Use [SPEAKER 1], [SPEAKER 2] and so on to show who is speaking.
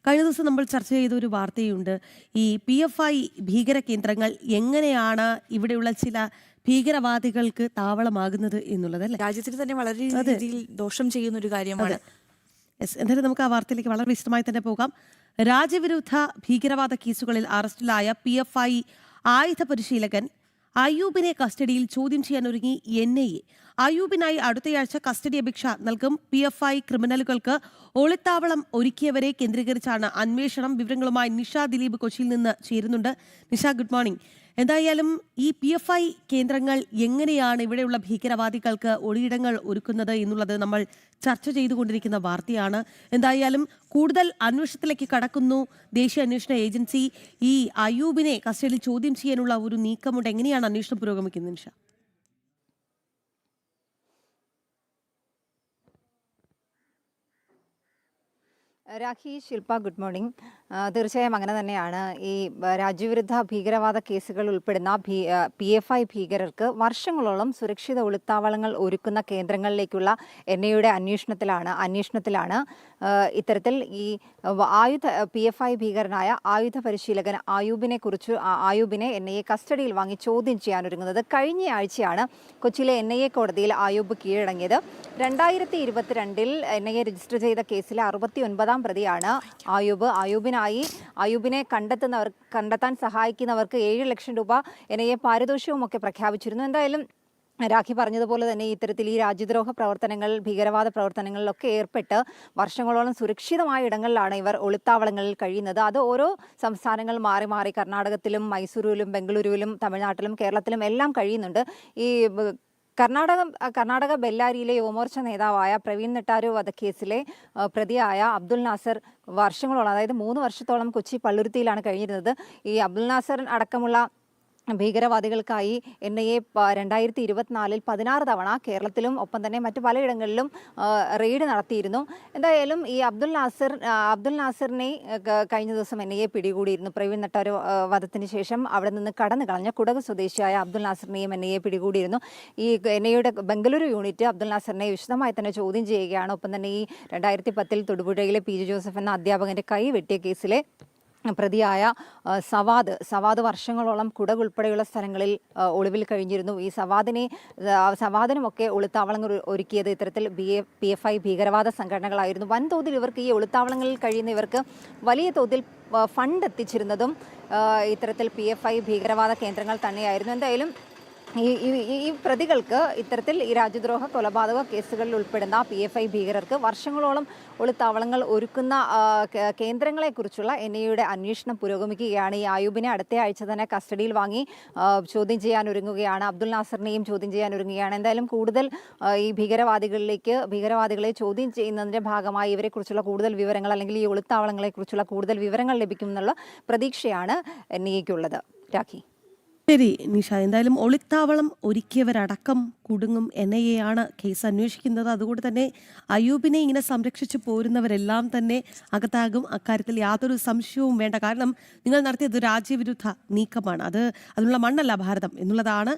[SPEAKER 1] കഴിഞ്ഞ ദിവസം നമ്മൾ ചർച്ച ചെയ്ത ഒരു വാർത്തയുണ്ട്. ഈ PFI ഭീകര കേന്ദ്രങ്ങൾ എങ്ങനെയാണ് ഇവിടെയുള്ള ചില ഭീകരവാദികൾക്ക് താവളമാകുന്നത് എന്നുള്ളത് അല്ലേ?
[SPEAKER 2] രാജ്യത്തിന് തന്നെ വളരെ
[SPEAKER 1] അതെ
[SPEAKER 2] രീതിയിൽ ദോഷം ചെയ്യുന്ന ഒരു
[SPEAKER 1] അതെ
[SPEAKER 2] കാര്യമാണ്.
[SPEAKER 1] യെസ്. എന്തായാലും നമുക്ക് ആ വാർത്തയിലേക്ക് വളരെ വിശദമായി തന്നെ പോകാം. രാജ്യവിരുദ്ധ ഭീകരവാദ കേസുകളിൽ അറസ്റ്റിലായ PFI ആയുധ പരിശീലകൻ അയ്യൂബിനെ കസ്റ്റഡിയിൽ ചോദ്യം ചെയ്യാൻ ഒരുങ്ങി NIA. അയ്യൂബിനായി അടുത്തയാഴ്ച കസ്റ്റഡി അപേക്ഷ നൽകും. PFI ക്രിമിനലുകൾക്ക് ഒളിത്താവളം ഒരുക്കിയവരെ കേന്ദ്രീകരിച്ചാണ് അന്വേഷണം. വിവരങ്ങളുമായി നിഷ ദിലീപ് കൊച്ചിയിൽ നിന്ന് ചേരുന്നുണ്ട്. Nisha, good morning. എന്തായാലും ഈ PFI കേന്ദ്രങ്ങൾ എങ്ങനെയാണ് ഇവിടെയുള്ള ഭീകരവാദികൾക്ക് ഒളിയിടങ്ങൾ ഒരുക്കുന്നത് എന്നുള്ളത് നമ്മൾ ചർച്ച ചെയ്തുകൊണ്ടിരിക്കുന്ന വാർത്തയാണ്. എന്തായാലും കൂടുതൽ അന്വേഷണത്തിലേക്ക് കടക്കുന്നു ദേശീയ അന്വേഷണ ഏജൻസി. ഈ അയ്യൂബിനെ കസ്റ്റഡിയിൽ ചോദ്യം ചെയ്യാനുള്ള ഒരു നീക്കമുണ്ട്. എങ്ങനെയാണ് അന്വേഷണം പുരോഗമിക്കുന്നത് നിഷ?
[SPEAKER 3] രാഖി, ശില്പ, ഗുഡ് മോർണിംഗ്. തീർച്ചയായും അങ്ങനെ തന്നെയാണ്. ഈ രാജ്യവിരുദ്ധ ഭീകരവാദ കേസുകൾ ഉൾപ്പെടുന്ന PFI ഭീകരർക്ക് വർഷങ്ങളോളം സുരക്ഷിത ഒളിത്താവളങ്ങൾ ഒരുക്കുന്ന കേന്ദ്രങ്ങളിലേക്കുള്ള NIAയുടെ അന്വേഷണത്തിലാണ് ഇത്തരത്തിൽ ഈ PFI ഭീകരനായ ആയുധ പരിശീലകൻ അയൂബിനെ NIA കസ്റ്റഡിയിൽ വാങ്ങി ചോദ്യം ചെയ്യാനൊരുങ്ങുന്നത്. കഴിഞ്ഞ ആഴ്ചയാണ് കൊച്ചിയിലെ NIA കോടതിയിൽ അയൂബ് കീഴടങ്ങിയത്. 2022 NIA രജിസ്റ്റർ ചെയ്ത കേസിലെ 69ാം പ്രതിയാണ് അയൂബിനെ കണ്ടെത്താൻ സഹായിക്കുന്നവർക്ക് 7 ലക്ഷം രൂപ NIA പാരിതോഷികവും ഒക്കെ പ്രഖ്യാപിച്ചിരുന്നു. എന്തായാലും രാഖി പറഞ്ഞതുപോലെ തന്നെ ഇത്തരത്തിൽ ഈ രാജ്യദ്രോഹ പ്രവർത്തനങ്ങൾ, ഭീകരവാദ പ്രവർത്തനങ്ങളിലൊക്കെ ഏർപ്പെട്ട് വർഷങ്ങളോളം സുരക്ഷിതമായ ഇടങ്ങളിലാണ് ഇവർ ഒളിത്താവളങ്ങളിൽ കഴിയുന്നത്. അത് ഓരോ സംസ്ഥാനങ്ങൾ മാറി മാറി കർണാടകത്തിലും മൈസൂരുവിലും ബംഗളൂരുവിലും തമിഴ്നാട്ടിലും കേരളത്തിലും എല്ലാം കഴിയുന്നുണ്ട്. ഈ കർണാടക ബെല്ലാരിയിലെ യുവമോർച്ച നേതാവായ പ്രവീൺ നെട്ടാരു വധക്കേസിലെ പ്രതിയായ അബ്ദുൽ നാസർ വർഷങ്ങളോളം, അതായത് 3 വർഷത്തോളം കൊച്ചി പള്ളുരുത്തിയിലാണ് കഴിഞ്ഞിരുന്നത്. ഈ അബ്ദുൽ നാസർ അടക്കമുള്ള ഭീകരവാദികൾക്കായി NIA 2024 16 തവണ കേരളത്തിലും ഒപ്പം തന്നെ മറ്റു പലയിടങ്ങളിലും റെയ്ഡ് നടത്തിയിരുന്നു. എന്തായാലും ഈ അബ്ദുൽ നാസറിനെ കഴിഞ്ഞ ദിവസം NIA പിടികൂടിയിരുന്നു. പ്രവീൺ നെട്ടാരു വധത്തിന് ശേഷം അവിടെ നിന്ന് കടന്നു കളഞ്ഞ കുടക് സ്വദേശിയായ അബ്ദുൽ നാസറിനെയും NIA പിടികൂടിയിരുന്നു. ഈ NIAയുടെ ബംഗളൂരു യൂണിറ്റ് അബ്ദുൽ നാസറിനെ വിശദമായി തന്നെ ചോദ്യം ചെയ്യുകയാണ്. ഒപ്പം തന്നെ ഈ 2010 തൊടുപുഴയിലെ PG ജോസഫ് എന്ന അധ്യാപകന്റെ കൈ വെട്ടിയ കേസിലെ പ്രതിയായ സവാദ് വർഷങ്ങളോളം കുടക് ഉൾപ്പെടെയുള്ള സ്ഥലങ്ങളിൽ ഒളിവിൽ കഴിഞ്ഞിരുന്നു. ഈ സവാദിനുമൊക്കെ ഒളിത്താവളങ്ങൾ ഒരുക്കിയത് ഇത്തരത്തിൽ PFI ഭീകരവാദ സംഘടനകളായിരുന്നു. വൻതോതിൽ ഇവർക്ക് ഈ ഒളിത്താവളങ്ങളിൽ കഴിയുന്ന ഇവർക്ക് വലിയ തോതിൽ ഫണ്ട് എത്തിച്ചിരുന്നതും ഇത്തരത്തിൽ PFI ഭീകരവാദ കേന്ദ്രങ്ങൾ തന്നെയായിരുന്നു. എന്തായാലും ഈ പ്രതികൾക്ക് ഇത്തരത്തിൽ ഈ രാജ്യദ്രോഹ കൊലപാതക കേസുകളിൽ ഉൾപ്പെടുന്ന PFI ഭീകരർക്ക് വർഷങ്ങളോളം ഒളിത്താവളങ്ങൾ ഒരുക്കുന്ന കേന്ദ്രങ്ങളെക്കുറിച്ചുള്ള NIAയുടെ അന്വേഷണം പുരോഗമിക്കുകയാണ്. ഈ അയൂബിനെ അടുത്ത ആഴ്ച തന്നെ കസ്റ്റഡിയിൽ വാങ്ങി ചോദ്യം ചെയ്യാൻ ഒരുങ്ങുകയാണ്. അബ്ദുൽ നാസറിനെയും ചോദ്യം ചെയ്യാൻ ഒരുങ്ങുകയാണ്. എന്തായാലും കൂടുതൽ ഈ ഭീകരവാദികളെ ചോദ്യം ചെയ്യുന്നതിൻ്റെ ഭാഗമായി ഇവരെക്കുറിച്ചുള്ള കൂടുതൽ വിവരങ്ങൾ, അല്ലെങ്കിൽ ഈ ഒളിത്താവളങ്ങളെക്കുറിച്ചുള്ള കൂടുതൽ വിവരങ്ങൾ ലഭിക്കുമെന്നുള്ള പ്രതീക്ഷയാണ് NIAയ്ക്കുള്ളത്. രാഖി.
[SPEAKER 1] ശരി നിഷ, എന്തായാലും ഒളിത്താവളം ഒരുക്കിയവരടക്കം കുടുങ്ങും. NIA ആണ് കേസ് അന്വേഷിക്കുന്നത്. അതുകൊണ്ട് തന്നെ അയ്യൂബിനെ ഇങ്ങനെ സംരക്ഷിച്ചു പോരുന്നവരെല്ലാം തന്നെ അകത്താകും. അക്കാര്യത്തിൽ യാതൊരു സംശയവും വേണ്ട. കാരണം നിങ്ങൾ നടത്തിയത് രാജ്യവിരുദ്ധ നീക്കമാണ്. അതിനുള്ള മണ്ണല്ല ഭാരതം എന്നുള്ളതാണ്